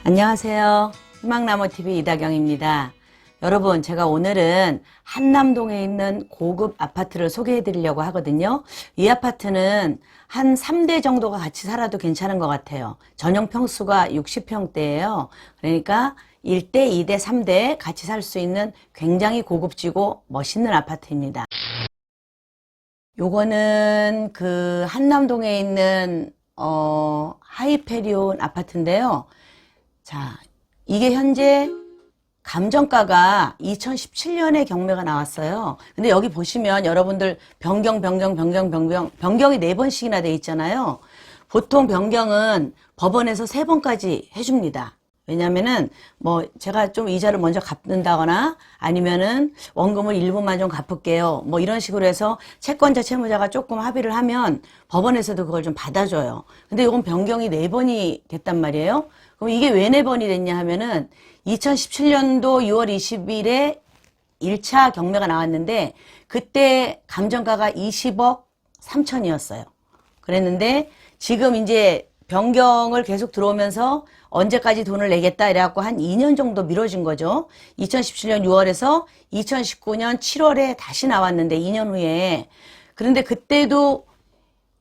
안녕하세요. 희망나무TV 이다경입니다. 여러분, 제가 오늘은 한남동에 있는 고급 아파트를 소개해 드리려고 하거든요. 이 아파트는 한 3대 정도가 같이 살아도 괜찮은 것 같아요. 전용 평수가 60평대예요. 그러니까 1대, 2대, 3대 같이 살 수 있는 굉장히 고급지고 멋있는 아파트입니다. 요거는 그 한남동에 있는 하이페리온 아파트인데요. 자, 이게 현재 감정가가 2017년에 경매가 나왔어요. 근데 여기 보시면 여러분들 변경이 4번씩이나 돼 있잖아요. 보통 변경은 법원에서 3번까지 해줍니다. 왜냐면은 뭐 제가 좀 이자를 먼저 갚는다거나 아니면은 원금을 일부만 좀 갚을게요. 뭐 이런 식으로 해서 채권자 채무자가 조금 합의를 하면 법원에서도 그걸 좀 받아줘요. 근데 이건 변경이 4번이 됐단 말이에요. 그럼 이게 왜 4번이 됐냐 하면은 2017년도 6월 20일에 1차 경매가 나왔는데 그때 감정가가 20억 3천이었어요. 그랬는데 지금 이제 변경을 계속 들어오면서 언제까지 돈을 내겠다 이래갖고 한 2년 정도 미뤄진 거죠. 2017년 6월에서 2019년 7월에 다시 나왔는데 2년 후에. 그런데 그때도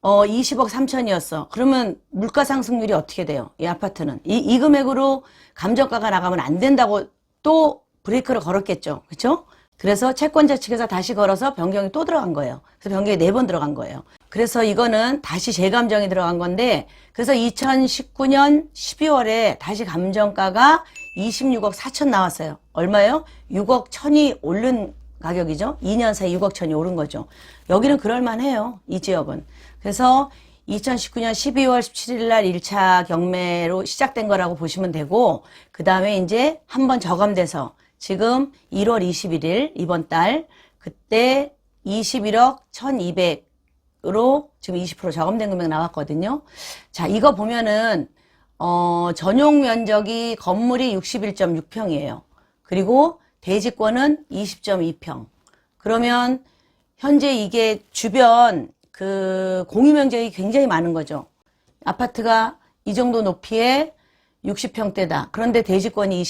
20억 3천이었어. 그러면 물가 상승률이 어떻게 돼요? 이 아파트는. 이 금액으로 감정가가 나가면 안 된다고 또 브레이크를 걸었겠죠. 그렇죠? 그래서 채권자 측에서 다시 걸어서 변경이 또 들어간 거예요. 그래서 변경이 4번 들어간 거예요. 그래서 이거는 다시 재감정이 들어간 건데, 그래서 2019년 12월에 다시 감정가가 26억 4천 나왔어요. 얼마예요? 6억 1천이 오른 가격이죠. 2년 사이 6억 1천이 오른 거죠. 여기는 그럴만해요. 이 지역은. 그래서 2019년 12월 17일 날 1차 경매로 시작된 거라고 보시면 되고, 그 다음에 이제 한번 저감돼서 지금 1월 21일 이번 달 그때 21억 1200으로 지금 20% 저감된 금액 나왔거든요. 자, 이거 보면은 전용 면적이 건물이 61.6평이에요. 그리고 대지권은 20.2평. 그러면 현재 이게 주변 그 공유 면적이 굉장히 많은 거죠. 아파트가 이 정도 높이에 60평대다. 그런데 대지권이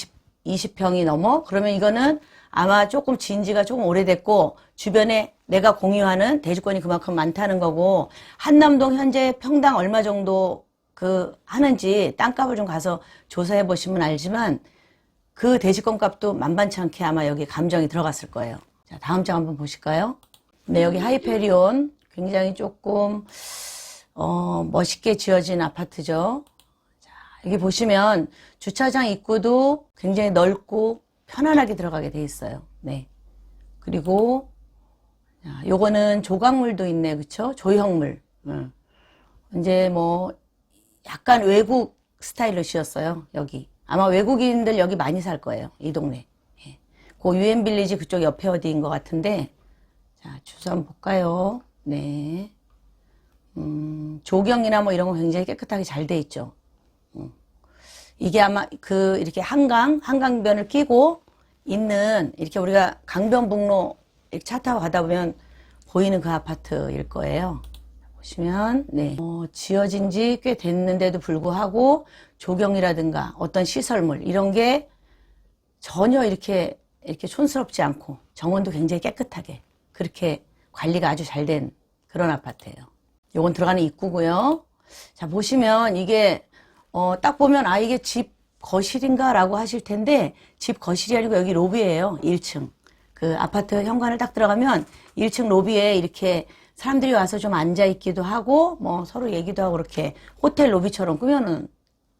20평이 넘어? 그러면 이거는 아마 조금 진지가 조금 오래됐고 주변에 내가 공유하는 대지권이 그만큼 많다는 거고, 한남동 현재 평당 얼마 정도 그 하는지 땅값을 좀 가서 조사해 보시면 알지만 그 대지권 값도 만만치 않게 아마 여기 감정이 들어갔을 거예요. 자, 다음 장 한번 보실까요? 네, 여기 하이페리온 굉장히 조금 멋있게 지어진 아파트죠. 여기 보시면 주차장 입구도 굉장히 넓고 편안하게 들어가게 돼 있어요. 네. 그리고 요거는 조각물도 있네, 그쵸? 조형물. 이제 뭐 약간 외국 스타일로 지었어요. 여기 아마 외국인들 여기 많이 살 거예요. 이 동네. 예. 그 유엔빌리지 그쪽 옆에 어디인 것 같은데, 자, 주소 한번 볼까요? 네. 조경이나 뭐 이런 거 굉장히 깨끗하게 잘 돼 있죠. 이게 아마 그 이렇게 한강변을 끼고 있는, 이렇게 우리가 강변북로 이렇게 차 타고 가다 보면 보이는 그 아파트일 거예요. 보시면 네, 지어진 지 꽤 됐는데도 불구하고 조경이라든가 어떤 시설물 이런 게 전혀 이렇게 촌스럽지 않고 정원도 굉장히 깨끗하게 그렇게 관리가 아주 잘 된 그런 아파트예요. 요건 들어가는 입구고요. 자, 보시면 이게 딱 보면 이게 집 거실인가 라고 하실 텐데, 집 거실이 아니고 여기 로비예요. 1층. 그 아파트 현관을 딱 들어가면 1층 로비에 이렇게 사람들이 와서 좀 앉아 있기도 하고 뭐 서로 얘기도 하고 그렇게 호텔 로비처럼 꾸며놓은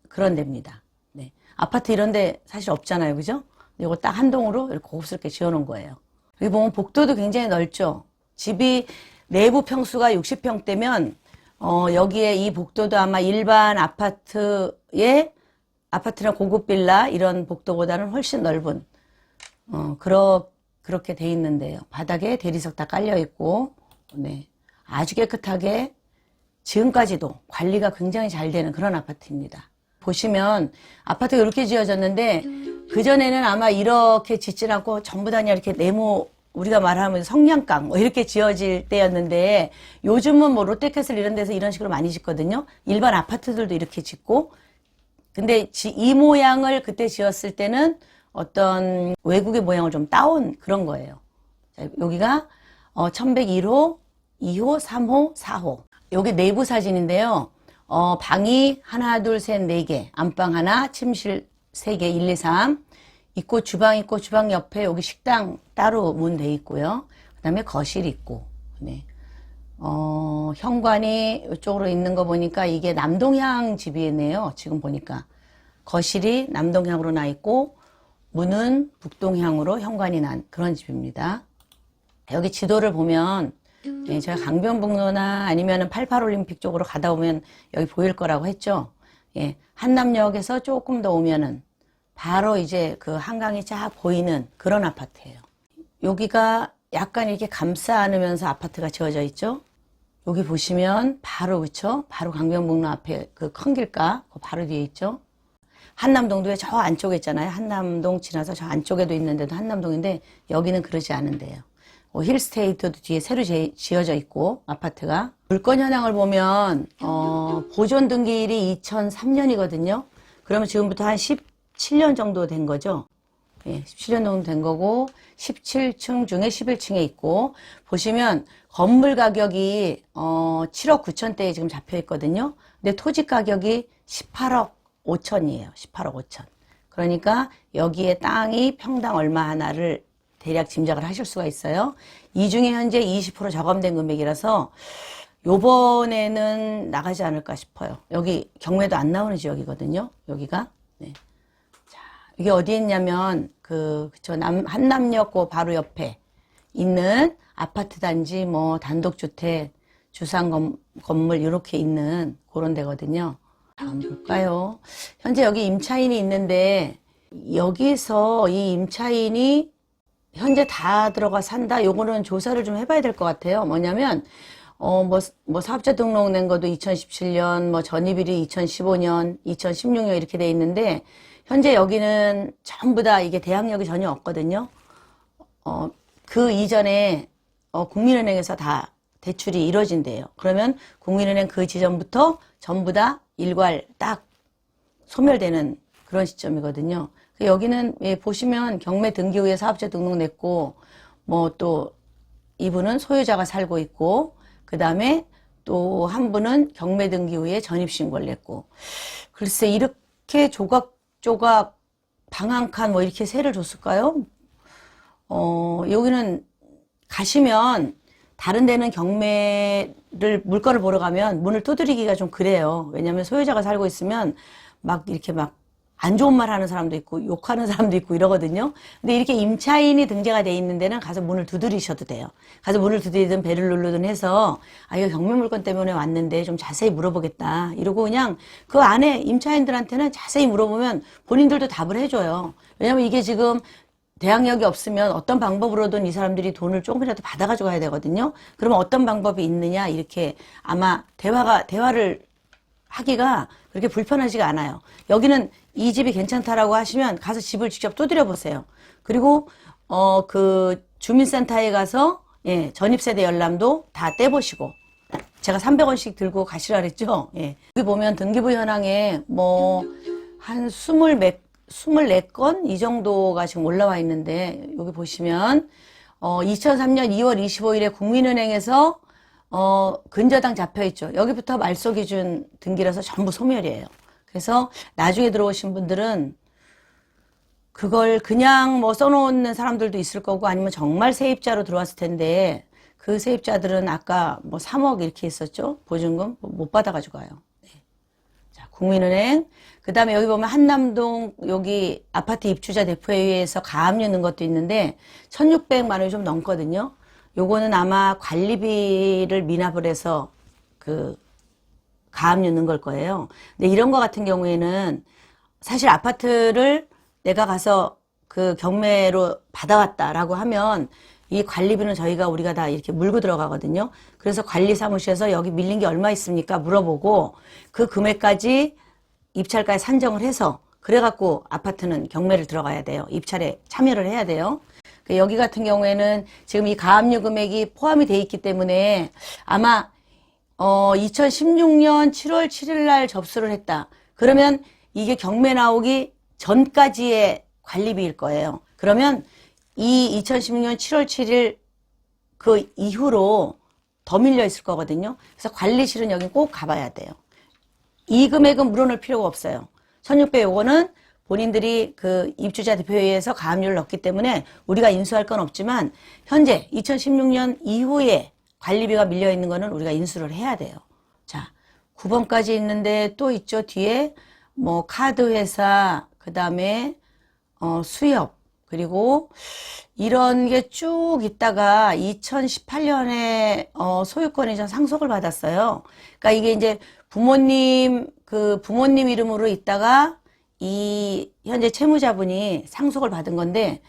그런 데입니다. 네. 아파트 이런 데 사실 없잖아요. 그죠? 이거 딱 한 동으로 이렇게 고급스럽게 지어놓은 거예요. 여기 보면 복도도 굉장히 넓죠. 집이 내부 평수가 60평대면 여기에 이 복도도 아마 일반 아파트나 고급 빌라 이런 복도보다는 훨씬 넓은 그렇게 돼 있는데요. 바닥에 대리석 다 깔려 있고, 네, 아주 깨끗하게 지금까지도 관리가 굉장히 잘 되는 그런 아파트입니다. 보시면 아파트가 이렇게 지어졌는데 그전에는 아마 이렇게 짓질 않고 전부 다 그냥 이렇게 네모, 우리가 말하면 성냥강 뭐 이렇게 지어질 때였는데, 요즘은 뭐 롯데캐슬 이런 데서 이런 식으로 많이 짓거든요. 일반 아파트들도 이렇게 짓고 근데 이 모양을 그때 지었을 때는 어떤 외국의 모양을 좀 따온 그런 거예요. 자, 여기가 1101호, 2호, 3호, 4호. 여기 내부 사진인데요. 방이 하나, 둘, 셋, 네 개. 안방 하나, 침실 세 개, 1, 2, 3. 있고, 주방 있고, 주방 옆에 여기 식당 따로 문 돼 있고요. 그 다음에 거실 있고, 네. 현관이 이쪽으로 있는 거 보니까 이게 남동향 집이네요. 지금 보니까. 거실이 남동향으로 나 있고, 문은 북동향으로 현관이 난 그런 집입니다. 여기 지도를 보면, 예, 제가 강변북로나 아니면은 88올림픽 쪽으로 가다 보면 여기 보일 거라고 했죠. 예, 한남역에서 조금 더 오면은 바로 이제 그 한강이 쫙 보이는 그런 아파트예요. 여기가 약간 이렇게 감싸 안으면서 아파트가 지어져 있죠. 여기 보시면 바로 그쵸? 바로 강변북로 앞에 그 큰 길가 그 바로 뒤에 있죠. 한남동도 저 안쪽에 있잖아요. 한남동 지나서 저 안쪽에도 있는데도 한남동인데 여기는 그러지 않은데요. 힐스테이트도 뒤에 새로 지어져 있고 아파트가. 물건 현황을 보면 보존 등기일이 2003년이거든요. 그러면 지금부터 한 17년 정도 된 거죠. 예, 17년 정도 된 거고 17층 중에 11층에 있고 보시면 건물 가격이 7억 9천대에 지금 잡혀 있거든요. 근데 토지 가격이 18억 5천이에요. 18억 5천. 그러니까 여기에 땅이 평당 얼마 하나를 대략 짐작을 하실 수가 있어요. 이 중에 현재 20% 저감된 금액이라서 요번에는 나가지 않을까 싶어요. 여기 경매도 안 나오는 지역이거든요. 여기가. 네. 자, 이게 어디에 있냐면 그쵸 한남역 그 바로 옆에 있는 아파트 단지 뭐 단독주택 주상 건물 이렇게 있는 그런 데거든요. 한번 볼까요? 현재 여기 임차인이 있는데 여기서 이 임차인이 현재 다 들어가 산다? 요거는 조사를 좀 해봐야 될 것 같아요. 뭐냐면, 뭐 사업자 등록 낸 것도 2017년, 뭐 전입일이 2015년, 2016년 이렇게 돼 있는데, 현재 여기는 전부 다 이게 대항력이 전혀 없거든요. 그 이전에, 국민은행에서 다 대출이 이루어진대요. 그러면 국민은행 그 지점부터 전부 다 일괄 딱 소멸되는 그런 시점이거든요. 여기는 예, 보시면 경매 등기 후에 사업자 등록 냈고 뭐 또 이분은 소유자가 살고 있고 그 다음에 또 한 분은 경매 등기 후에 전입신고를 냈고 글쎄 이렇게 조각조각 방 한 칸 뭐 이렇게 세를 줬을까요? 여기는 가시면 다른 데는 경매를 물건을 보러 가면 문을 두드리기가 좀 그래요. 왜냐하면 소유자가 살고 있으면 막 이렇게 막 안 좋은 말 하는 사람도 있고 욕하는 사람도 있고 이러거든요. 근데 이렇게 임차인이 등재가 돼 있는 데는 가서 문을 두드리셔도 돼요. 가서 문을 두드리든 벨을 누르든 해서 아 이거 경매 물건 때문에 왔는데 좀 자세히 물어보겠다 이러고 그냥 그 안에 임차인들한테는 자세히 물어보면 본인들도 답을 해줘요. 왜냐면 이게 지금 대항력이 없으면 어떤 방법으로든 이 사람들이 돈을 조금이라도 받아가지고 가야 되거든요. 그러면 어떤 방법이 있느냐 이렇게 아마 대화를 하기가 그렇게 불편하지가 않아요. 여기는 이 집이 괜찮다라고 하시면 가서 집을 직접 두드려 보세요. 그리고 그 주민센터에 가서 예, 전입세대 열람도 다 떼보시고 제가 300원씩 들고 가시라 그랬죠. 예. 여기 보면 등기부 현황에 뭐 한 24건 이 정도가 지금 올라와 있는데 여기 보시면 2003년 2월 25일에 국민은행에서 근저당 잡혀있죠. 여기부터 말소기준 등기라서 전부 소멸이에요. 그래서 나중에 들어오신 분들은 그걸 그냥 뭐 써놓는 사람들도 있을 거고 아니면 정말 세입자로 들어왔을 텐데 그 세입자들은 아까 뭐 3억 이렇게 있었죠. 보증금 못 받아가지고 가요. 네. 자, 국민은행. 그 다음에 여기 보면 한남동 여기 아파트 입주자 대표회의에서 가압류 넣은 것도 있는데 1600만 원이 좀 넘거든요. 요거는 아마 관리비를 미납을 해서 그 가압류 넣은 걸 거예요. 근데 이런 거 같은 경우에는 사실 아파트를 내가 가서 그 경매로 받아왔다라고 하면 이 관리비는 우리가 다 이렇게 물고 들어가거든요. 그래서 관리사무실에서 여기 밀린 게 얼마 있습니까? 물어보고 그 금액까지 입찰가에 산정을 해서 그래갖고 아파트는 경매를 들어가야 돼요. 입찰에 참여를 해야 돼요. 여기 같은 경우에는 지금 이 가압류 금액이 포함이 돼 있기 때문에 아마 2016년 7월 7일 날 접수를 했다. 그러면 이게 경매 나오기 전까지의 관리비일 거예요. 그러면 이 2016년 7월 7일 그 이후로 더 밀려 있을 거거든요. 그래서 관리실은 여기 꼭 가봐야 돼요. 이 금액은 물어놓을 필요가 없어요. 1600 요거는 본인들이 그 입주자 대표회의에서 가압류를 넣기 때문에 우리가 인수할 건 없지만 현재 2016년 이후에 관리비가 밀려 있는 거는 우리가 인수를 해야 돼요. 자, 9번까지 있는데 또 있죠. 뒤에 뭐 카드 회사, 그 다음에 수협, 그리고 이런 게 쭉 있다가 2018년에 소유권 이전 상속을 받았어요. 그러니까 이게 이제 부모님 이름으로 있다가 이 현재 채무자분이 상속을 받은 건데,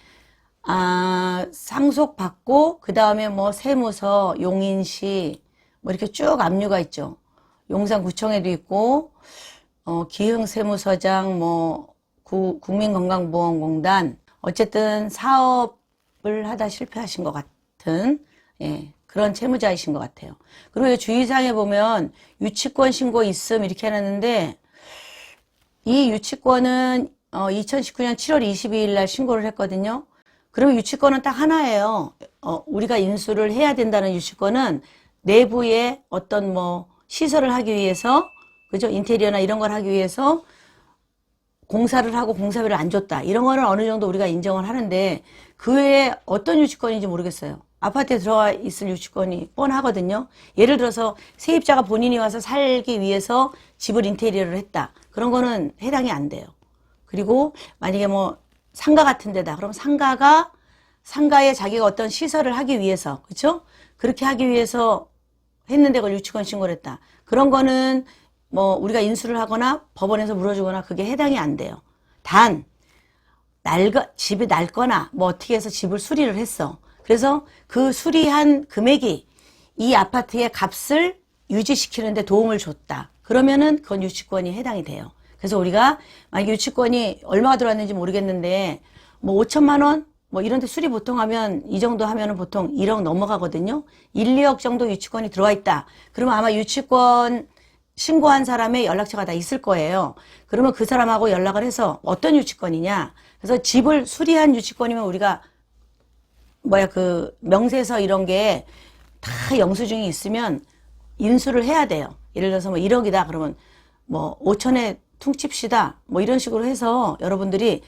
상속받고 그 다음에 뭐 세무서, 용인시 뭐 이렇게 쭉 압류가 있죠. 용산구청에도 있고 기흥세무서장, 뭐 국민건강보험공단, 어쨌든 사업을 하다 실패하신 것 같은 그런 채무자이신 것 같아요. 그리고 주의사항에 보면 유치권 신고 있음 이렇게 해놨는데, 이 유치권은 2019년 7월 22일 날 신고를 했거든요. 그러면 유치권은 딱 하나예요. 우리가 인수를 해야 된다는 유치권은 내부에 어떤 뭐 시설을 하기 위해서, 그죠? 인테리어나 이런 걸 하기 위해서 공사를 하고 공사비를 안 줬다. 이런 거는 어느 정도 우리가 인정을 하는데, 그 외에 어떤 유치권인지 모르겠어요. 아파트에 들어가 있을 유치권이 뻔하거든요. 예를 들어서 세입자가 본인이 와서 살기 위해서 집을 인테리어를 했다. 그런 거는 해당이 안 돼요. 그리고 만약에 뭐 상가 같은 데다, 그럼 상가에 자기가 어떤 시설을 하기 위해서, 그렇죠? 그렇게 하기 위해서 했는데 그걸 유치권 신고를 했다. 그런 거는 뭐 우리가 인수를 하거나 법원에서 물어주거나 그게 해당이 안 돼요. 단 집이 낡거나 뭐 어떻게 해서 집을 수리를 했어. 그래서 그 수리한 금액이 이 아파트의 값을 유지시키는데 도움을 줬다. 그러면은 그건 유치권이 해당이 돼요. 그래서 우리가 만약에 유치권이 얼마가 들어왔는지 모르겠는데 뭐 5천만 원 뭐 이런 데 수리 보통 하면 이 정도 하면은 보통 1억 넘어가거든요. 1, 2억 정도 유치권이 들어와 있다. 그러면 아마 유치권 신고한 사람의 연락처가 다 있을 거예요. 그러면 그 사람하고 연락을 해서 어떤 유치권이냐. 그래서 집을 수리한 유치권이면 우리가 그 명세서 이런 게 다 영수증이 있으면 인수를 해야 돼요. 예를 들어서 뭐 1억이다 그러면 뭐 5천에 퉁칩시다 뭐 이런 식으로 해서 여러분들이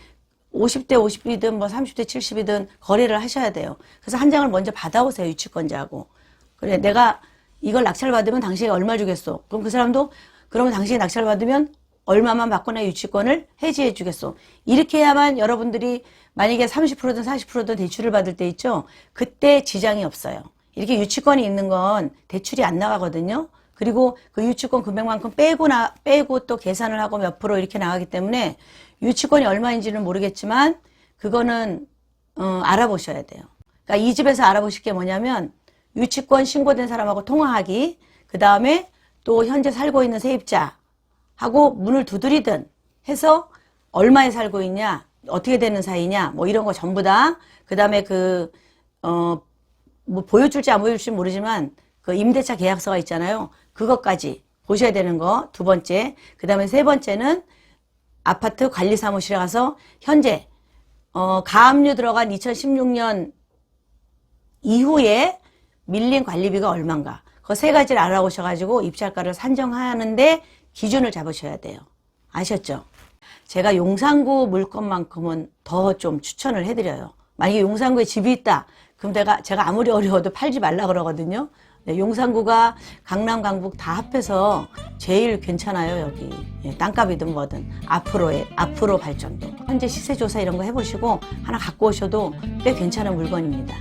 50대 50이든 뭐 30대 70이든 거래를 하셔야 돼요. 그래서 한 장을 먼저 받아오세요. 유치권자하고. 그래, 내가 이걸 낙찰받으면 당신이 얼마 주겠소? 그럼 그 사람도 그러면 당신이 낙찰받으면 얼마만 받거나 유치권을 해지해 주겠소? 이렇게 해야만 여러분들이 만약에 30%든 40%든 대출을 받을 때 있죠? 그때 지장이 없어요. 이렇게 유치권이 있는 건 대출이 안 나가거든요. 그리고 그 유치권 금액만큼 빼고 또 계산을 하고 몇 프로 이렇게 나가기 때문에 유치권이 얼마인지는 모르겠지만 그거는 알아보셔야 돼요. 그러니까 이 집에서 알아보실 게 뭐냐면 유치권 신고된 사람하고 통화하기, 그 다음에 또 현재 살고 있는 세입자하고 문을 두드리든 해서 얼마에 살고 있냐, 어떻게 되는 사이냐, 뭐 이런 거 전부 다, 그 다음에 뭐 보여줄지 안 보여줄지 모르지만 그 임대차 계약서가 있잖아요. 그것까지 보셔야 되는 거, 두 번째. 그 다음에 세 번째는 아파트 관리사무실에 가서 현재 가압류 들어간 2016년 이후에 밀린 관리비가 얼마인가. 그 세 가지를 알아보셔가지고 입찰가를 산정하는데 기준을 잡으셔야 돼요. 아셨죠? 제가 용산구 물건만큼은 더 좀 추천을 해드려요. 만약에 용산구에 집이 있다. 그럼 제가 아무리 어려워도 팔지 말라 그러거든요. 네, 용산구가 강남, 강북 다 합해서 제일 괜찮아요, 여기. 땅값이든 뭐든. 앞으로 발전도. 현재 시세조사 이런 거 해보시고 하나 갖고 오셔도 꽤 괜찮은 물건입니다.